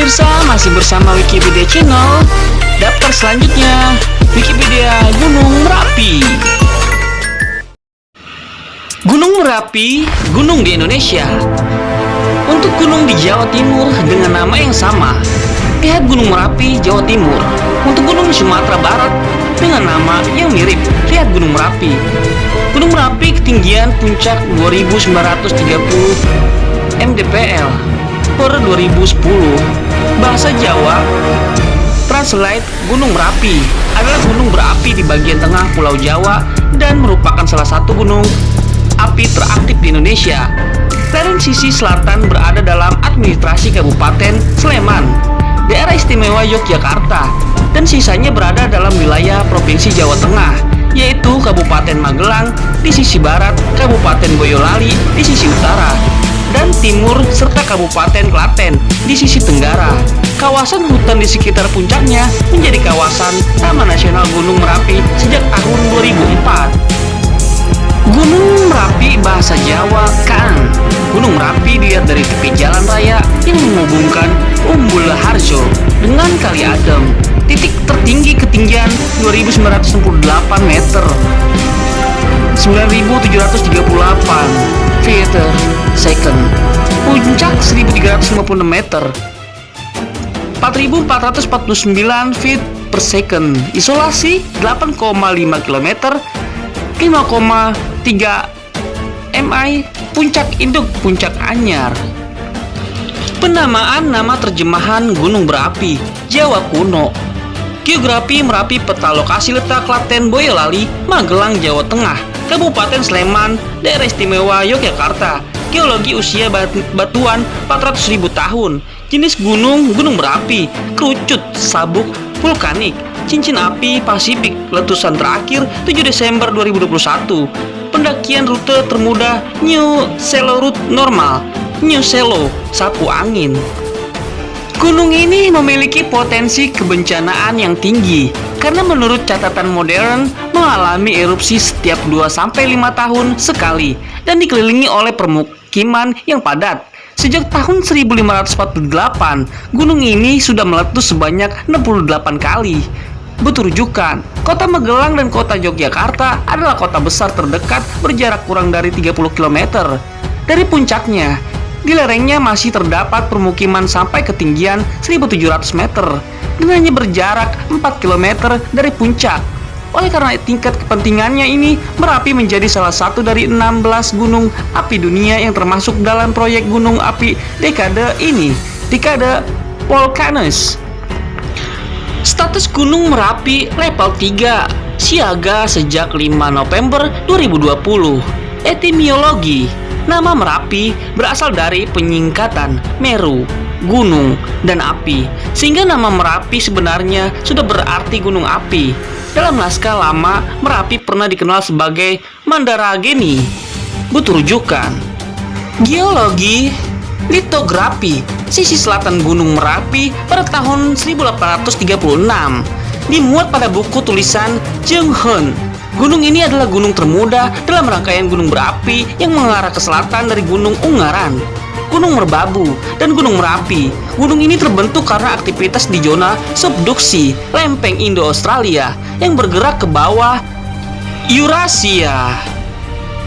pemirsa, masih bersama Wikipedia Channel. Daftar selanjutnya, Wikipedia Gunung Merapi. Gunung Merapi, gunung di Indonesia. Untuk gunung di Jawa Timur dengan nama yang sama, lihat Gunung Merapi, Jawa Timur. Untuk gunung di Sumatera Barat dengan nama yang mirip, lihat Gunung Merapi. Gunung Merapi ketinggian puncak 2930 mdpl per 2010. Bahasa Jawa, translate Gunung Merapi adalah gunung berapi di bagian tengah Pulau Jawa dan merupakan salah satu gunung api teraktif di Indonesia. Lereng sisi selatan berada dalam administrasi Kabupaten Sleman, Daerah Istimewa Yogyakarta, dan sisanya berada dalam wilayah Provinsi Jawa Tengah, yaitu Kabupaten Magelang di sisi barat, Kabupaten Boyolali di sisi utara dan timur, serta Kabupaten Klaten di sisi tenggara. Kawasan hutan di sekitar puncaknya menjadi kawasan Taman Nasional Gunung Merapi sejak tahun 2004. Gunung Merapi bahasa Jawa Kaang. Gunung Merapi dilihat dari tepi jalan raya yang menghubungkan Umbul Harjo dengan Kali Adem. Titik tertinggi ketinggian 2968 meter, 9.738 feet per second. Puncak 1.356 meter, 4.449 feet per second. Isolasi 8,5 km, 5,3 mi. Puncak induk Puncak Anyar. Penamaan nama terjemahan Gunung Berapi Jawa kuno. Geografi Merapi, peta lokasi letak Klaten, Boyolali, Magelang, Jawa Tengah, Kabupaten Sleman, Daerah Istimewa Yogyakarta. Geologi usia batuan 400.000 tahun. Jenis gunung, gunung berapi, kerucut, sabuk, vulkanik, cincin api, Pasifik. Letusan terakhir 7 Desember 2021. Pendakian rute termudah New Selo Route normal, New Selo, sapu angin. Gunung ini memiliki potensi kebencanaan yang tinggi karena menurut catatan modern mengalami erupsi setiap 2-5 tahun sekali dan dikelilingi oleh permukiman yang padat. Sejak tahun 1548, gunung ini sudah meletus sebanyak 68 kali. Beturujukan, kota Magelang dan kota Yogyakarta adalah kota besar terdekat berjarak kurang dari 30 km dari puncaknya. Di lerengnya masih terdapat permukiman sampai ketinggian 1.700 meter dan hanya berjarak 4 km dari puncak. Oleh karena tingkat kepentingannya ini, Merapi menjadi salah satu dari 16 gunung api dunia yang termasuk dalam proyek gunung api dekade ini, dekade Volcanoes. Status Gunung Merapi level 3, siaga sejak 5 November 2020. Etimologi, nama Merapi berasal dari penyingkatan Meru, gunung, dan api, sehingga nama Merapi sebenarnya sudah berarti gunung api. Dalam naskah lama, Merapi pernah dikenal sebagai Mandarageni. Beturujukan, geologi, litografi sisi selatan Gunung Merapi pada tahun 1836 dimuat pada buku tulisan Jung Hun. Gunung ini adalah gunung termuda dalam rangkaian gunung berapi yang mengarah ke selatan dari Gunung Ungaran, Gunung Merbabu, dan Gunung Merapi. Gunung ini terbentuk karena aktivitas di zona subduksi lempeng Indo-Australia yang bergerak ke bawah Eurasia,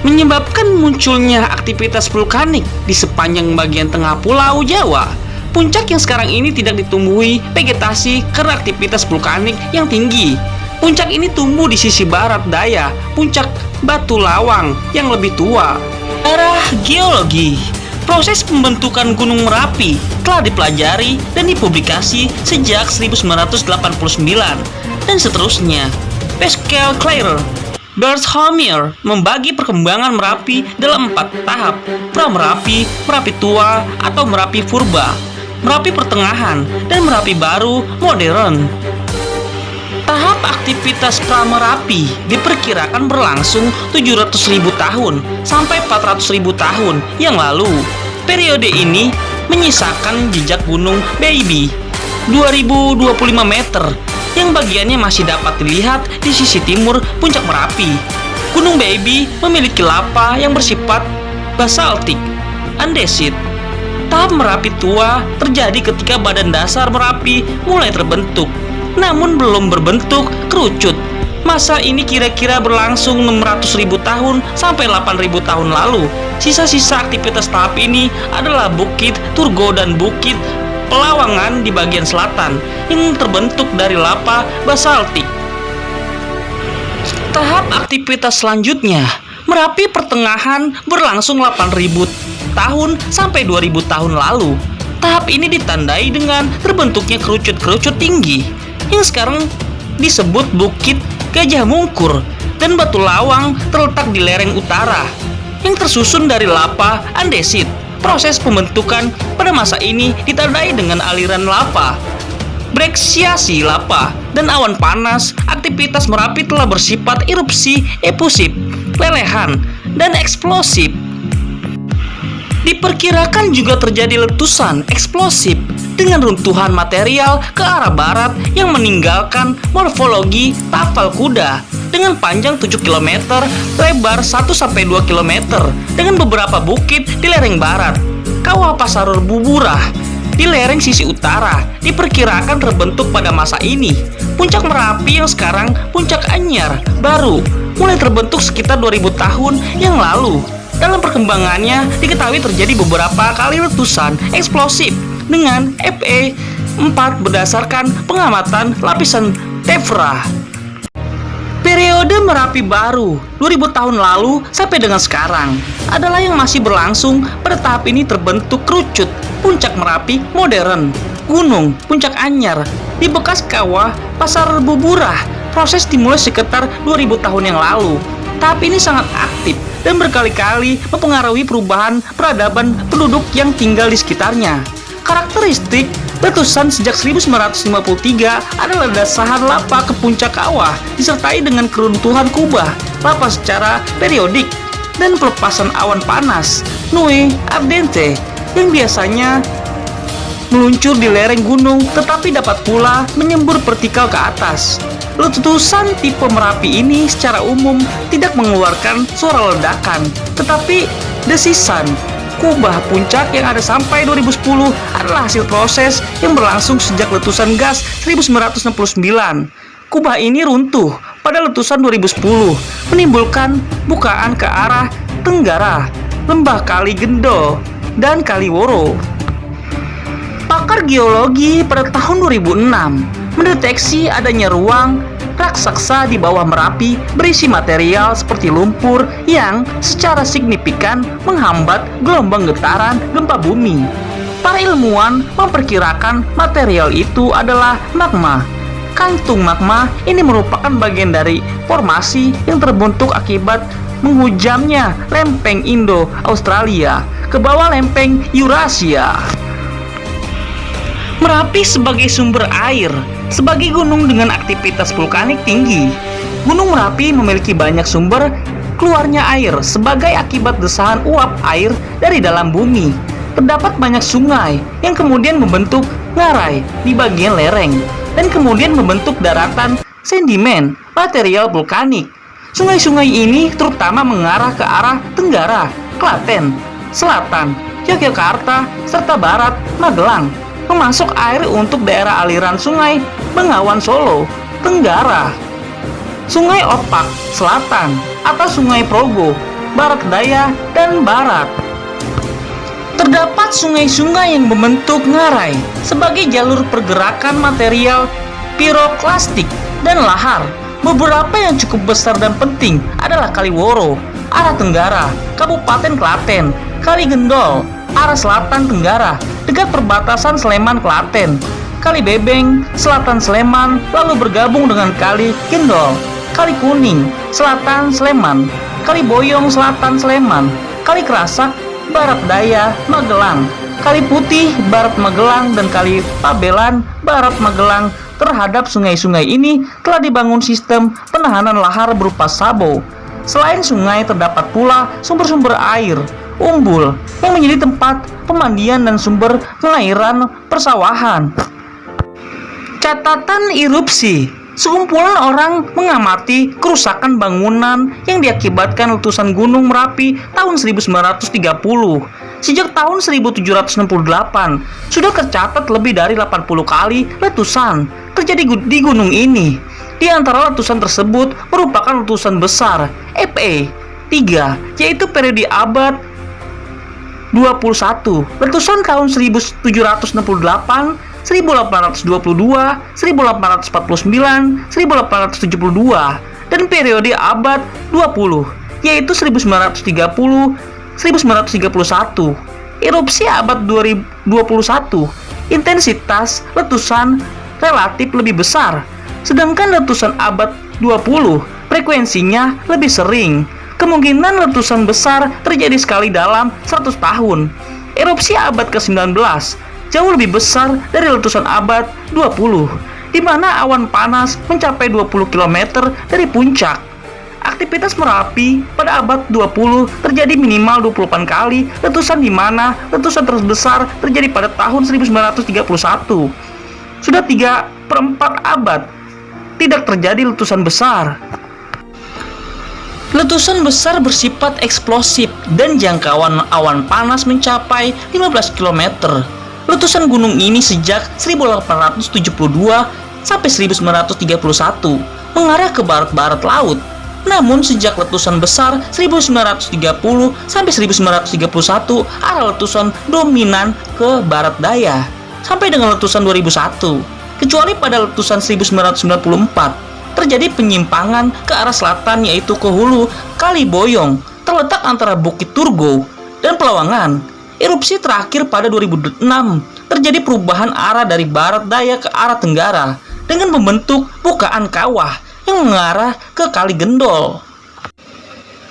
menyebabkan munculnya aktivitas vulkanik di sepanjang bagian tengah Pulau Jawa. Puncak yang sekarang ini tidak ditumbuhi vegetasi karena aktivitas vulkanik yang tinggi. Puncak ini tumbuh di sisi barat daya Puncak Batu Lawang yang lebih tua. Arah geologi, proses pembentukan Gunung Merapi telah dipelajari dan dipublikasi sejak 1989 dan seterusnya. Pascal Claire Berthomir membagi perkembangan Merapi dalam 4 tahap: pra-Merapi, Merapi tua atau Merapi purba, Merapi pertengahan, dan Merapi baru modern. Tahap aktivitas pra-Merapi diperkirakan berlangsung 700.000 tahun sampai 400.000 tahun yang lalu. Periode ini menyisakan jejak gunung Baby 2025 meter yang bagiannya masih dapat dilihat di sisi timur puncak Merapi. Gunung Baby memiliki lava yang bersifat basaltik, andesit. Tahap Merapi tua terjadi ketika badan dasar Merapi mulai terbentuk, namun belum berbentuk kerucut. Masa ini kira-kira berlangsung 600.000 tahun sampai 8.000 tahun lalu. Sisa-sisa aktivitas tahap ini adalah Bukit Turgo dan Bukit Pelawangan di bagian selatan yang terbentuk dari lava basaltik. Tahap aktivitas selanjutnya, Merapi pertengahan berlangsung 8.000 tahun sampai 2.000 tahun lalu. Tahap ini ditandai dengan terbentuknya kerucut-kerucut tinggi yang sekarang disebut Bukit Gajah Mungkur, dan Batu Lawang terletak di lereng utara yang tersusun dari lava andesit. Proses pembentukan pada masa ini ditandai dengan aliran lava, breksiasi lava, dan awan panas. Aktivitas Merapi telah bersifat erupsi efusif, lelehan, dan eksplosif. Diperkirakan juga terjadi letusan eksplosif dengan runtuhan material ke arah barat yang meninggalkan morfologi tapal kuda dengan panjang 7 km, lebar 1-2 km, dengan beberapa bukit di lereng barat. Kawah Pasarur Buburah di lereng sisi utara diperkirakan terbentuk pada masa ini. Puncak Merapi yang sekarang Puncak Anyar baru mulai terbentuk sekitar 2000 tahun yang lalu. Dalam perkembangannya diketahui terjadi beberapa kali letusan eksplosif dengan Fe4 berdasarkan pengamatan lapisan tephra. Periode Merapi baru 2000 tahun lalu sampai dengan sekarang adalah yang masih berlangsung. Pada tahap ini terbentuk kerucut Puncak Merapi modern, Gunung Puncak Anyar di bekas kawah Pasar Buburah. Proses dimulai sekitar 2000 tahun yang lalu. Tahap ini sangat aktif dan berkali-kali mempengaruhi perubahan peradaban penduduk yang tinggal di sekitarnya. Karakteristik letusan sejak 1953 adalah dasahan lava ke puncak kawah disertai dengan keruntuhan kubah lava secara periodik dan pelepasan awan panas Nue ardente yang biasanya meluncur di lereng gunung tetapi dapat pula menyembur vertikal ke atas. Letusan tipe Merapi ini secara umum tidak mengeluarkan suara ledakan, tetapi desisan kubah puncak yang ada sampai 2010 adalah hasil proses yang berlangsung sejak letusan gas 1969. Kubah ini runtuh pada letusan 2010, menimbulkan bukaan ke arah tenggara, lembah Kali Gendo dan Kali Woro. Pakar geologi pada tahun 2006 mendeteksi adanya ruang raksasa di bawah Merapi berisi material seperti lumpur yang secara signifikan menghambat gelombang getaran gempa bumi. Para ilmuwan memperkirakan material itu adalah magma. Kantung magma ini merupakan bagian dari formasi yang terbentuk akibat menghujamnya lempeng Indo-Australia ke bawah lempeng Eurasia. Merapi sebagai sumber air. Sebagai gunung dengan aktivitas vulkanik tinggi, Gunung Merapi memiliki banyak sumber keluarnya air sebagai akibat desahan uap air dari dalam bumi. Terdapat banyak sungai yang kemudian membentuk ngarai di bagian lereng dan kemudian membentuk daratan sedimen material vulkanik. Sungai-sungai ini terutama mengarah ke arah tenggara, Klaten, selatan, Yogyakarta, serta barat, Magelang, memasok air untuk daerah aliran sungai Bengawan Solo, Tenggara, Sungai Opak, Selatan, atau Sungai Progo, Barat Daya, dan Barat. Terdapat sungai-sungai yang membentuk ngarai sebagai jalur pergerakan material piroklastik dan lahar. Beberapa yang cukup besar dan penting adalah Kali Woro, arah tenggara, Kabupaten Klaten, Kali Gendol, arah selatan tenggara, dekat perbatasan Sleman Klaten, Kali Bebeng, selatan Sleman, lalu bergabung dengan Kali Gendol, Kali Kuning, selatan Sleman, Kali Boyong, selatan Sleman, Kali Kerasak, barat daya Magelang, Kali Putih, barat Magelang, dan Kali Pabelan, barat Magelang. Terhadap sungai-sungai ini telah dibangun sistem penahanan lahar berupa sabo. Selain sungai, terdapat pula sumber-sumber air umbul yang menjadi tempat pemandian dan sumber pengairan persawahan. Catatan erupsi Sekumpulan orang mengamati kerusakan bangunan yang diakibatkan letusan Gunung Merapi tahun 1930. Sejak tahun 1768, sudah tercatat lebih dari 80 kali letusan terjadi di gunung ini. Di antara letusan tersebut merupakan letusan besar Fe 3, yaitu periode abad 21, letusan tahun 1768, 1822, 1849, 1872, dan periode abad 20, yaitu 1930, 1931. Erupsi abad 2021, intensitas letusan relatif lebih besar, sedangkan letusan abad 20 frekuensinya lebih sering. Kemungkinan letusan besar terjadi sekali dalam 100 tahun. Erupsi abad ke-19 jauh lebih besar dari letusan abad 20, di mana awan panas mencapai 20 km dari puncak. Aktivitas Merapi pada abad 20 terjadi minimal 28 kali letusan, di mana letusan terbesar terjadi pada tahun 1931. Sudah 3/4 abad tidak terjadi letusan besar. Letusan besar bersifat eksplosif dan jangkauan awan panas mencapai 15 km. Letusan gunung ini sejak 1872 sampai 1931 mengarah ke barat-barat laut. Namun sejak letusan besar 1930 sampai 1931, arah letusan dominan ke barat daya sampai dengan letusan 2001. Kecuali pada letusan 1994 terjadi penyimpangan ke arah selatan, yaitu ke hulu Kali Boyong, terletak antara Bukit Turgo dan Pelawangan. Erupsi terakhir pada 2006 terjadi perubahan arah dari barat daya ke arah tenggara dengan membentuk bukaan kawah yang mengarah ke Kali Gendol.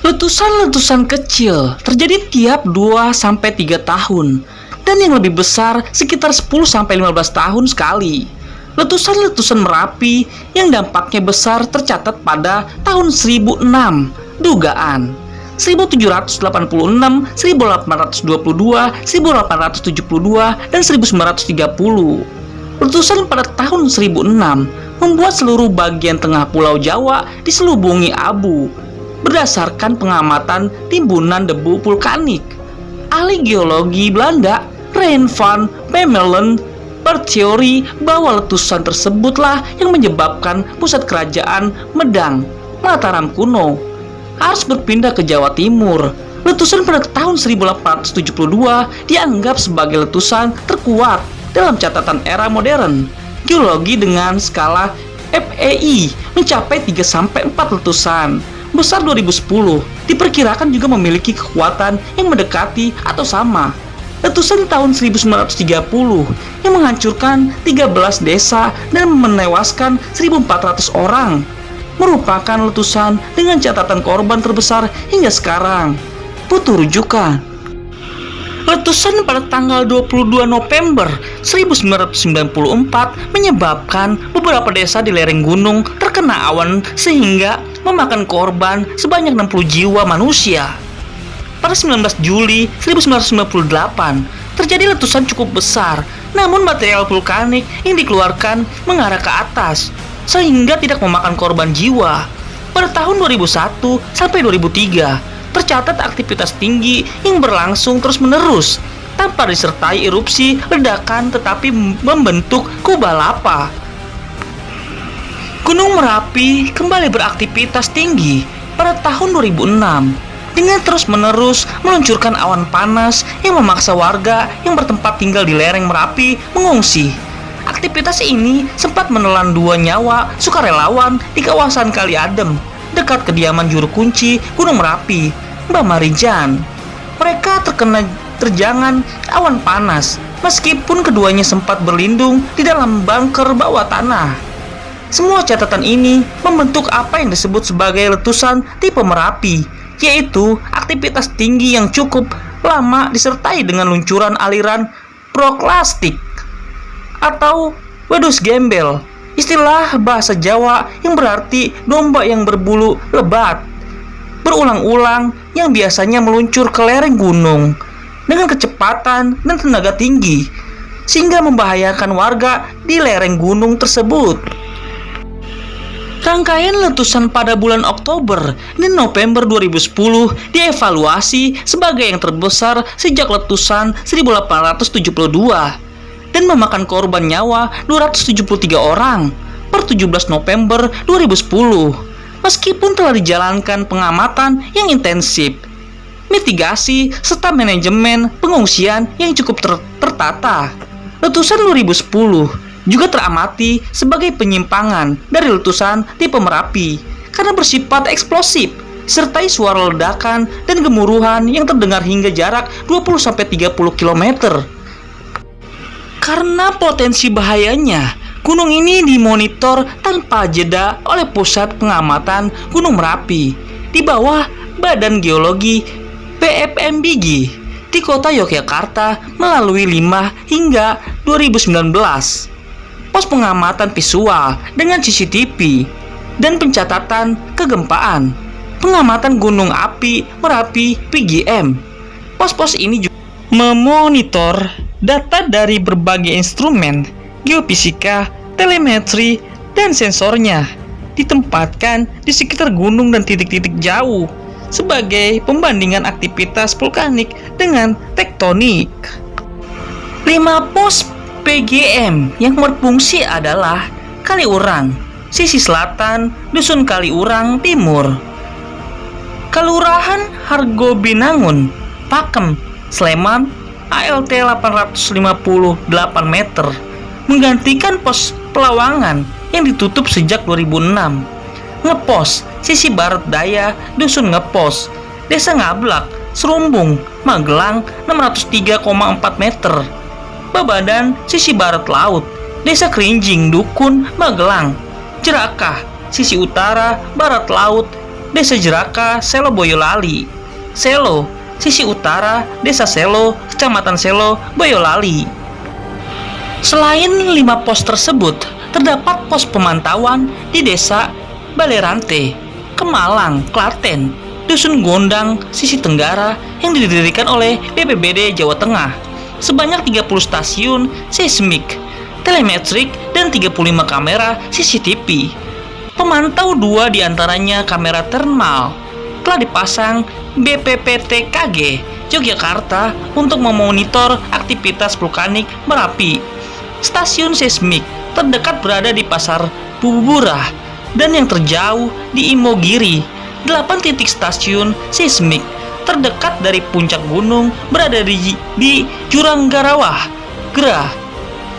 Letusan-letusan kecil terjadi tiap 2-3 tahun, dan yang lebih besar sekitar 10-15 tahun sekali. Letusan-letusan Merapi yang dampaknya besar tercatat pada tahun 1006, dugaan 1786, 1822, 1872, dan 1930. Letusan pada tahun 1006 membuat seluruh bagian tengah Pulau Jawa diselubungi abu berdasarkan pengamatan timbunan debu vulkanik. Ahli geologi Belanda Rein van Bemmelen berteori bahwa letusan tersebutlah yang menyebabkan pusat kerajaan Medang, Mataram kuno, harus berpindah ke Jawa Timur. Letusan pada tahun 1872 dianggap sebagai letusan terkuat dalam catatan era modern. Geologi dengan skala FEI mencapai 3-4 letusan besar 2010 diperkirakan juga memiliki kekuatan yang mendekati atau sama. Letusan tahun 1930 yang menghancurkan 13 desa dan menewaskan 1.400 orang merupakan letusan dengan catatan korban terbesar hingga sekarang. Butuh rujukan. Letusan pada tanggal 22 November 1994 menyebabkan beberapa desa di lereng gunung terkena awan sehingga memakan korban sebanyak 60 jiwa manusia. Pada 19 Juli 1998 terjadi letusan cukup besar, namun material vulkanik yang dikeluarkan mengarah ke atas sehingga tidak memakan korban jiwa. Pada tahun 2001 sampai 2003 tercatat aktivitas tinggi yang berlangsung terus-menerus tanpa disertai erupsi ledakan, tetapi membentuk kubah lava. Gunung Merapi kembali beraktivitas tinggi pada tahun 2006 dengan terus-menerus meluncurkan awan panas yang memaksa warga yang bertempat tinggal di lereng Merapi mengungsi. Aktivitas ini sempat menelan 2 nyawa sukarelawan di kawasan Kali Adem, dekat kediaman juru kunci Gunung Merapi, Mbah Marijan. Mereka terkena terjangan awan panas, meskipun keduanya sempat berlindung di dalam bunker bawah tanah. Semua catatan ini membentuk apa yang disebut sebagai letusan tipe Merapi, yaitu aktivitas tinggi yang cukup lama disertai dengan luncuran aliran proklastik atau wedus gembel, istilah bahasa Jawa yang berarti domba yang berbulu lebat, berulang-ulang yang biasanya meluncur ke lereng gunung dengan kecepatan dan tenaga tinggi sehingga membahayakan warga di lereng gunung tersebut. Rangkaian letusan pada bulan Oktober dan November 2010 dievaluasi sebagai yang terbesar sejak letusan 1872 dan memakan korban nyawa 273 orang per 17 November 2010. Meskipun telah dijalankan pengamatan yang intensif, mitigasi, serta manajemen pengungsian yang cukup tertata, letusan 2010 juga teramati sebagai penyimpangan dari letusan tipe Merapi karena bersifat eksplosif, sertai suara ledakan dan gemuruhan yang terdengar hingga jarak 20-30 km. Karena potensi bahayanya, gunung ini dimonitor tanpa jeda oleh Pusat Pengamatan Gunung Merapi di bawah Badan Geologi BPMBG di kota Yogyakarta melalui 5 hingga 2019. Pos pengamatan visual dengan CCTV dan pencatatan kegempaan, pengamatan gunung api Merapi PGM. Pos-pos ini juga memonitor data dari berbagai instrumen geofisika, telemetri, dan sensornya ditempatkan di sekitar gunung dan titik-titik jauh sebagai pembandingan aktivitas vulkanik dengan tektonik. 5 pos PGM yang berfungsi adalah Kaliurang, sisi selatan, Dusun Kaliurang Timur, Kelurahan Hargobinangun, Pakem, Sleman, ALT 858 meter, menggantikan pos Pelawangan yang ditutup sejak 2006. Ngepos, sisi barat daya, Dusun Ngepos, Desa Ngablak, Serumbung, Magelang 603,4 meter. Babadan, sisi barat laut, Desa Kerinjing, Dukun, Magelang. Jerakah, sisi utara, barat laut, Desa Jeraka, Selo Boyolali. Selo, sisi utara, Desa Selo, Kecamatan Selo, Boyolali. Selain 5 pos tersebut, terdapat pos pemantauan di Desa Balerante, Kemalang, Klaten, Dusun Gondang, sisi tenggara yang didirikan oleh BPBD Jawa Tengah. Sebanyak 30 stasiun seismik, telemetrik, dan 35 kamera CCTV. Pemantau 2 diantaranya kamera thermal telah dipasang BPPTKG Yogyakarta untuk memonitor aktivitas vulkanik Merapi. Stasiun seismik terdekat berada di Pasar Buburah dan yang terjauh di Imogiri. 8 titik stasiun seismik terdekat dari puncak gunung berada di Juranggarawah, Gerah,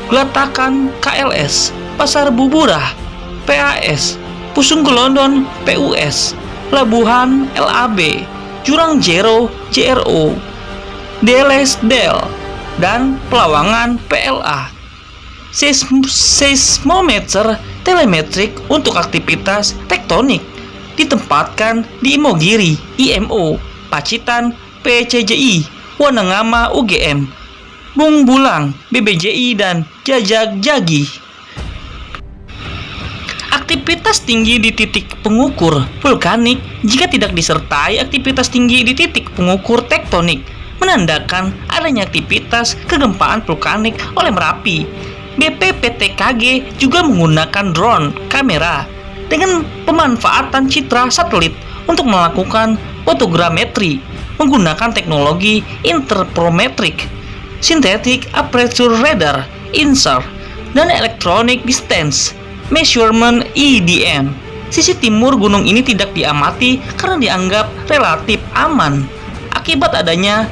Gelatakan KLS, Pasar Buburah PAS, Pusung Gelondon PUS, Labuhan LAB, Jurang Jero JRO, Deles Del, dan Pelawangan PLA. Seismometer telemetrik untuk aktivitas tektonik ditempatkan di Imogiri IMO, Pacitan PCJI, Wanangama UGM, Bung Bulang BBJI, dan Jajak Jagi. Aktivitas tinggi di titik pengukur vulkanik jika tidak disertai aktivitas tinggi di titik pengukur tektonik menandakan adanya aktivitas kegempaan vulkanik oleh Merapi. BPPTKG juga menggunakan drone kamera dengan pemanfaatan citra satelit untuk melakukan fotogrametri menggunakan teknologi interferometrik, synthetic aperture radar, INSAR, dan electronic distance measurement EDM. Sisi timur gunung ini tidak diamati karena dianggap relatif aman akibat adanya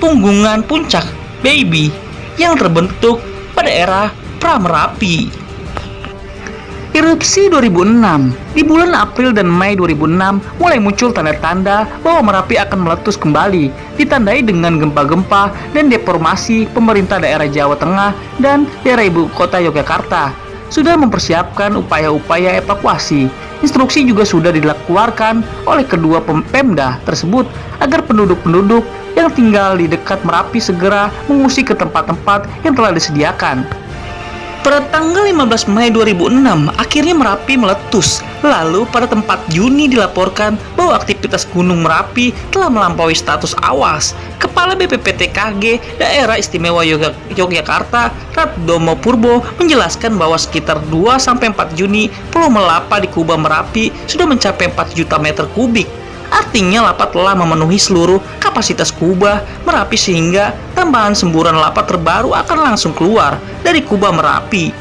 punggungan puncak Baby yang terbentuk pada era pra-Merapi. Erupsi 2006. Di bulan April dan Mei 2006 mulai muncul tanda-tanda bahwa Merapi akan meletus kembali, ditandai dengan gempa-gempa dan deformasi. Pemerintah daerah Jawa Tengah dan daerah ibu kota Yogyakarta sudah mempersiapkan upaya-upaya evakuasi. Instruksi juga sudah dikeluarkan oleh kedua Pemda tersebut agar penduduk-penduduk yang tinggal di dekat Merapi segera mengungsi ke tempat-tempat yang telah disediakan. Pada tanggal 15 Mei 2006, akhirnya Merapi meletus. Lalu pada 4 Juni dilaporkan bahwa aktivitas Gunung Merapi telah melampaui status awas. Kepala BPPTKG Daerah Istimewa Yogyakarta, Ratdomo Purbo, menjelaskan bahwa sekitar 2-4 Juni Pulau Melapa di Kuba Merapi sudah mencapai 4 juta meter kubik. Artinya lapa telah memenuhi seluruh kapasitas Kuba Merapi sehingga tambahan semburan lapa terbaru akan langsung keluar dari Kuba Merapi.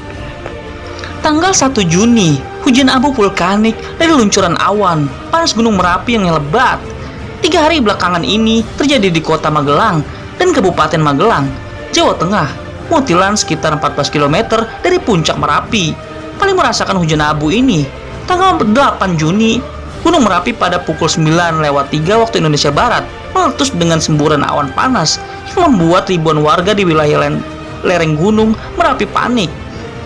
Tanggal 1 Juni, hujan abu vulkanik dari luncuran awan panas Gunung Merapi yang lebat. 3 hari belakangan ini terjadi di kota Magelang dan Kabupaten Magelang, Jawa Tengah. Mutilan sekitar 14 km dari puncak Merapi paling merasakan hujan abu ini. Tanggal 8 Juni, Gunung Merapi pada pukul 9:03 waktu Indonesia Barat meletus dengan semburan awan panas yang membuat ribuan warga di wilayah lereng Gunung Merapi panik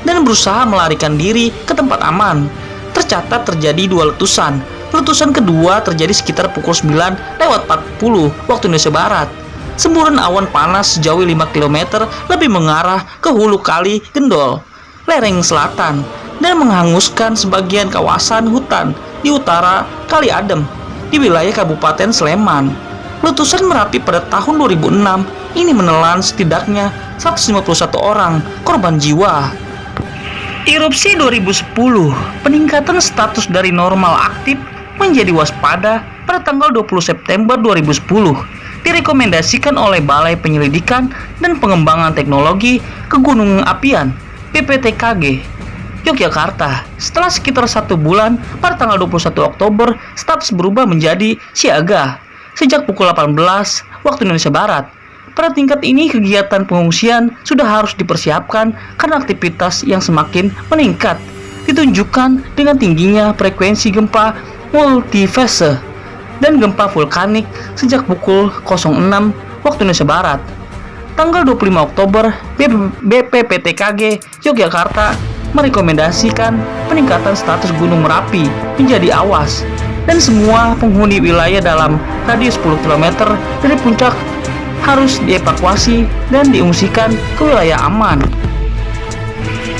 dan berusaha melarikan diri ke tempat aman. Tercatat terjadi 2 letusan. Letusan kedua terjadi sekitar pukul 9:40 waktu Indonesia Barat. Semburan awan panas sejauh 5 km lebih mengarah ke hulu kali Gendol, lereng selatan, dan menghanguskan sebagian kawasan hutan di utara Kali Adem di wilayah Kabupaten Sleman. Letusan Merapi pada tahun 2006 ini menelan setidaknya 151 orang korban jiwa. Erupsi 2010, peningkatan status dari normal aktif menjadi waspada pada tanggal 20 September 2010 direkomendasikan oleh Balai Penyelidikan dan Pengembangan Teknologi Kegunung Apian BPTKG Yogyakarta. Setelah sekitar 1 bulan, pada tanggal 21 Oktober, status berubah menjadi siaga sejak pukul 18 waktu Indonesia Barat. Pada tingkat ini, kegiatan pengungsian sudah harus dipersiapkan karena aktivitas yang semakin meningkat, ditunjukkan dengan tingginya frekuensi gempa multifase dan gempa vulkanik sejak pukul 06 waktu Indonesia Barat. Tanggal 25 Oktober, BPPTKG Yogyakarta merekomendasikan peningkatan status Gunung Merapi menjadi awas dan semua penghuni wilayah dalam radius 10 km dari puncak harus dievakuasi dan diungsikan ke wilayah aman.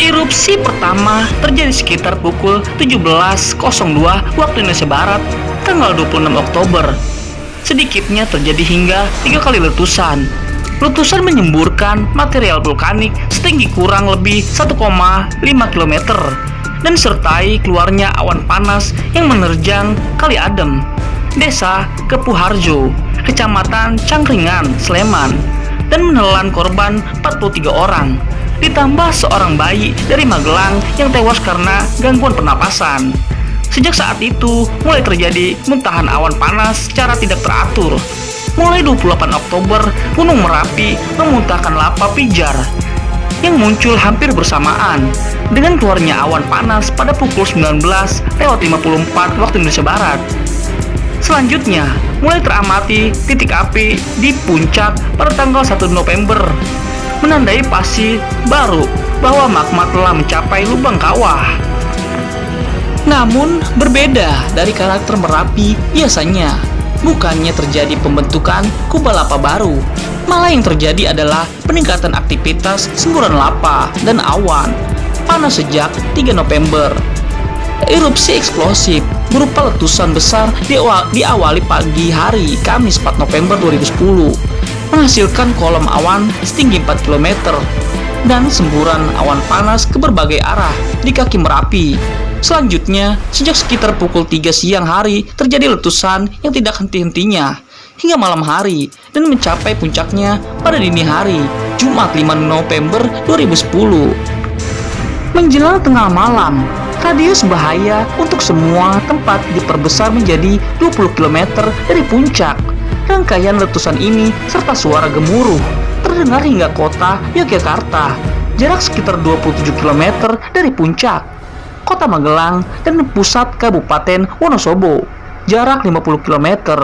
Erupsi pertama terjadi sekitar pukul 17:02 waktu Indonesia Barat tanggal 26 Oktober. Sedikitnya terjadi hingga 3 kali letusan. Letusan menyemburkan material vulkanik setinggi kurang lebih 1,5 km dan sertai keluarnya awan panas yang menerjang Kali Adem, Desa Kepuharjo, Kecamatan Cangkringan, Sleman, dan menelan korban 43 orang, ditambah seorang bayi dari Magelang yang tewas karena gangguan pernapasan. Sejak saat itu, mulai terjadi muntahan awan panas secara tidak teratur. Mulai 28 Oktober, Gunung Merapi memuntahkan lava pijar yang muncul hampir bersamaan dengan keluarnya awan panas pada pukul 19:54 waktu Indonesia Barat. Selanjutnya, mulai teramati titik api di puncak pada tanggal 1 November, menandai pasti baru bahwa magma telah mencapai lubang kawah. Namun, berbeda dari karakter Merapi biasanya, bukannya terjadi pembentukan kubah lava baru, malah yang terjadi adalah peningkatan aktivitas semburan lava dan awan panas sejak 3 November. Erupsi eksplosif berupa letusan besar diawali pagi hari Kamis 4 November 2010, menghasilkan kolom awan setinggi 4 km dan semburan awan panas ke berbagai arah di kaki Merapi. Selanjutnya, sejak sekitar pukul 3 siang hari terjadi letusan yang tidak henti-hentinya hingga malam hari dan mencapai puncaknya pada dini hari Jumat 5 November 2010. Menjelang tengah malam, radius bahaya untuk semua tempat diperbesar menjadi 20 km dari puncak. Rangkaian letusan ini serta suara gemuruh terdengar hingga kota Yogyakarta, jarak sekitar 27 km dari puncak. Kota Magelang dan pusat Kabupaten Wonosobo, jarak 50 km.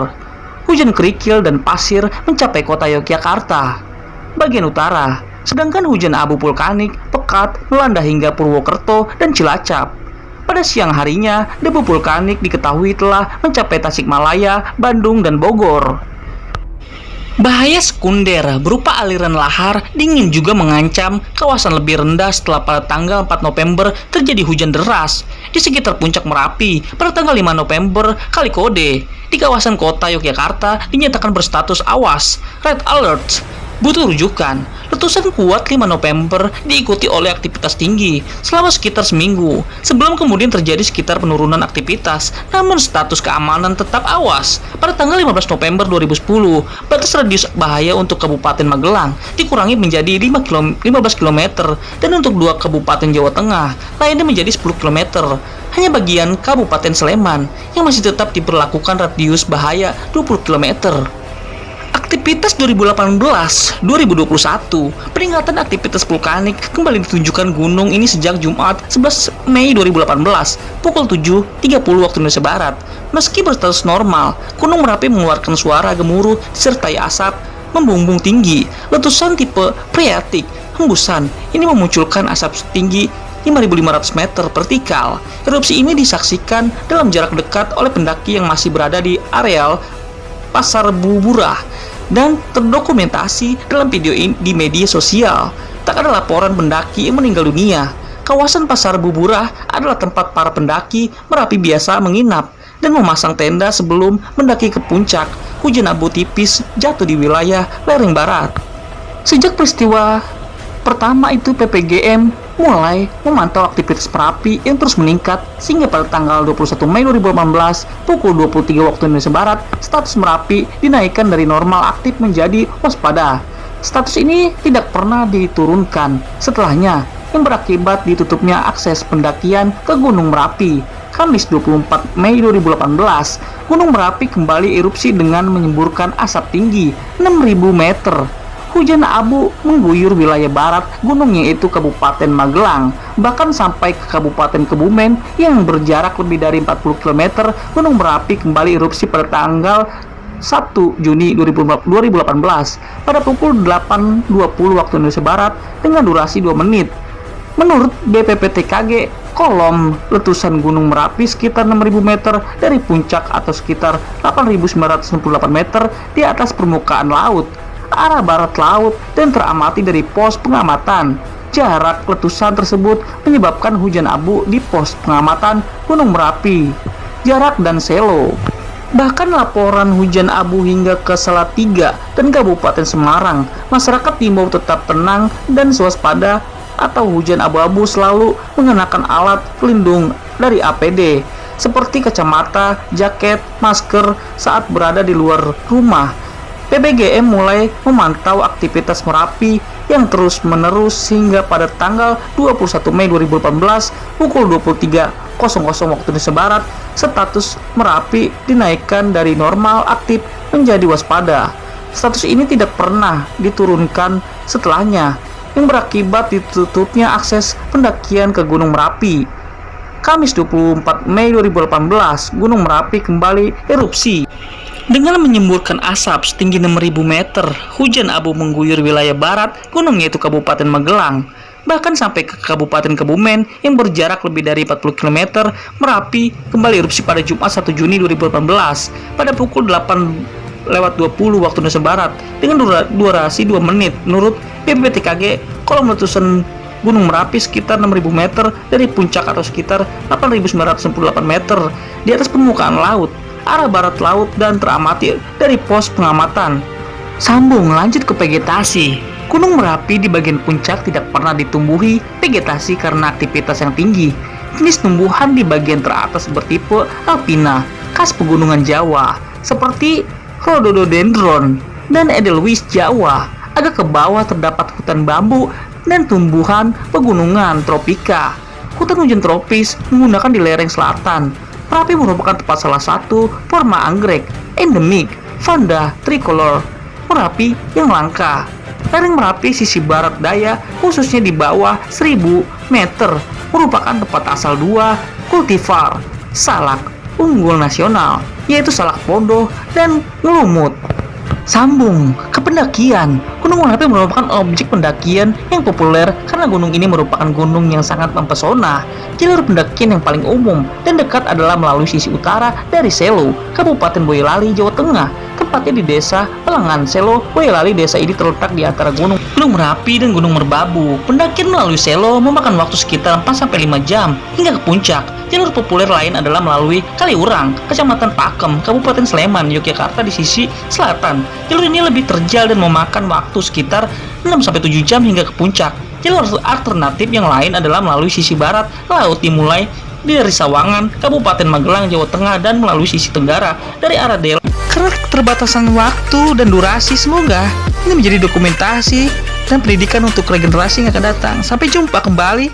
Hujan kerikil dan pasir mencapai kota Yogyakarta bagian utara, sedangkan hujan abu vulkanik pekat melanda hingga Purwokerto dan Cilacap. Pada siang harinya, debu vulkanik diketahui telah mencapai Tasikmalaya, Bandung, dan Bogor. Bahaya sekunder berupa aliran lahar dingin juga mengancam kawasan lebih rendah setelah pada tanggal 4 November terjadi hujan deras di sekitar puncak Merapi. Pada tanggal 5 November, Kalikode di kawasan kota Yogyakarta dinyatakan berstatus awas Red Alert. Butuh rujukan, letusan kuat 5 November diikuti oleh aktivitas tinggi selama sekitar seminggu, sebelum kemudian terjadi sekitar penurunan aktivitas, namun status keamanan tetap awas. Pada tanggal 15 November 2010, batas radius bahaya untuk Kabupaten Magelang dikurangi menjadi 15 km, dan untuk dua Kabupaten Jawa Tengah lainnya menjadi 10 km. Hanya bagian Kabupaten Sleman yang masih tetap diberlakukan radius bahaya 20 km. Aktivitas 2018-2021, peringatan aktivitas vulkanik kembali ditunjukkan gunung ini sejak Jumat 11 Mei 2018 pukul 7.30 waktu Indonesia Barat. Meski berstatus normal, Gunung Merapi mengeluarkan suara gemuruh disertai asap membumbung tinggi. Letusan tipe phreatik hembusan ini memunculkan asap setinggi 5.500 meter vertikal. Erupsi ini disaksikan dalam jarak dekat oleh pendaki yang masih berada di areal Pasar Buburah dan terdokumentasi dalam video di media sosial. Tak ada laporan pendaki yang meninggal dunia. Kawasan Pasar Buburah adalah tempat para pendaki Merapi biasa menginap dan memasang tenda sebelum mendaki ke puncak. Hujan abu tipis jatuh di wilayah lereng barat. Sejak peristiwa pertama itu, PPGM mulai memantau aktivitas Merapi yang terus meningkat sehingga pada tanggal 21 Mei 2018 pukul 23 waktu Indonesia Barat, status Merapi dinaikkan dari normal aktif menjadi waspada. Status ini tidak pernah diturunkan setelahnya, yang berakibat ditutupnya akses pendakian ke Gunung Merapi. Kamis 24 Mei 2018, Gunung Merapi kembali erupsi dengan menyemburkan asap tinggi 6.000 meter. Hujan abu mengguyur wilayah barat gunung, yaitu Kabupaten Magelang, bahkan sampai ke Kabupaten Kebumen yang berjarak lebih dari 40 km. Gunung Merapi kembali erupsi pada tanggal 1 Juni 2018 pada pukul 8.20 waktu Indonesia Barat dengan durasi 2 menit. Menurut BPPTKG, kolom letusan Gunung Merapi sekitar 6.000 meter dari puncak atau sekitar 8.998 meter di atas permukaan laut, arah barat laut, dan teramati dari pos pengamatan. Jarak letusan tersebut menyebabkan hujan abu di pos pengamatan Gunung Merapi, Jarak, dan Selo. Bahkan laporan hujan abu hingga ke Salatiga dan Kabupaten Semarang. Masyarakat diimbau tetap tenang dan waspada atau hujan abu-abu, selalu mengenakan alat pelindung dari APD seperti kacamata, jaket, masker saat berada di luar rumah. PPGM mulai memantau aktivitas Merapi yang terus-menerus hingga pada tanggal 21 Mei 2018 pukul 23.00 waktu Indonesia Barat, status Merapi dinaikkan dari normal aktif menjadi waspada. Status ini tidak pernah diturunkan setelahnya, yang berakibat ditutupnya akses pendakian ke Gunung Merapi. Kamis 24 Mei 2018, Gunung Merapi kembali erupsi dengan menyemburkan asap setinggi 6.000 meter. Hujan abu mengguyur wilayah barat gunung, yaitu Kabupaten Magelang, bahkan sampai ke Kabupaten Kebumen yang berjarak lebih dari 40 km. Merapi kembali erupsi pada Jumat 1 Juni 2018 pada pukul 8.20 waktu Indonesia Barat dengan durasi 2 menit. Menurut BPPTKG, kolom letusan Gunung Merapi sekitar 6.000 meter dari puncak atau sekitar 8.998 meter di atas permukaan laut, arah barat laut, dan teramati dari pos pengamatan. Sambung lanjut ke vegetasi. Gunung Merapi di bagian puncak tidak pernah ditumbuhi vegetasi karena aktivitas yang tinggi. Jenis tumbuhan di bagian teratas bertipe alpina, khas pegunungan Jawa, seperti rhododendron dan edelweiss Jawa. Agak ke bawah terdapat hutan bambu dan tumbuhan pegunungan tropika. Hutan hujan tropis menggunakan di lereng selatan. Merapi merupakan tempat salah satu forma anggrek endemik Vanda tricolor Merapi yang langka. Lereng Merapi sisi barat daya, khususnya di bawah 1.000 meter, merupakan tempat asal dua kultivar salak unggul nasional, yaitu salak podo dan ngelumut. Sambung ke pendakian. Gunung Merapi merupakan objek pendakian yang populer karena gunung ini merupakan gunung yang sangat mempesona. Jalur pendakian yang paling umum dan dekat adalah melalui sisi utara dari Selo, Kabupaten Boyolali, Jawa Tengah. tepatnya di desa Pelengan Selo, Boyolali. Desa ini terletak di antara Gunung Merapi dan Gunung Merbabu. Pendakian melalui Selo memakan waktu sekitar 4-5 jam hingga ke puncak. Jalur populer lain adalah melalui Kaliurang, Kecamatan Pakem, Kabupaten Sleman, Yogyakarta di sisi selatan. Jalur ini lebih terjal dan memakan waktu sekitar 6-7 jam hingga ke puncak. Jalur alternatif yang lain adalah melalui sisi barat laut, dimulai dari Sawangan, Kabupaten Magelang, Jawa Tengah, dan melalui sisi tenggara dari arah Delo. Karena keterbatasan waktu dan durasi, semoga ini menjadi dokumentasi dan pendidikan untuk regenerasi yang akan datang. Sampai jumpa kembali.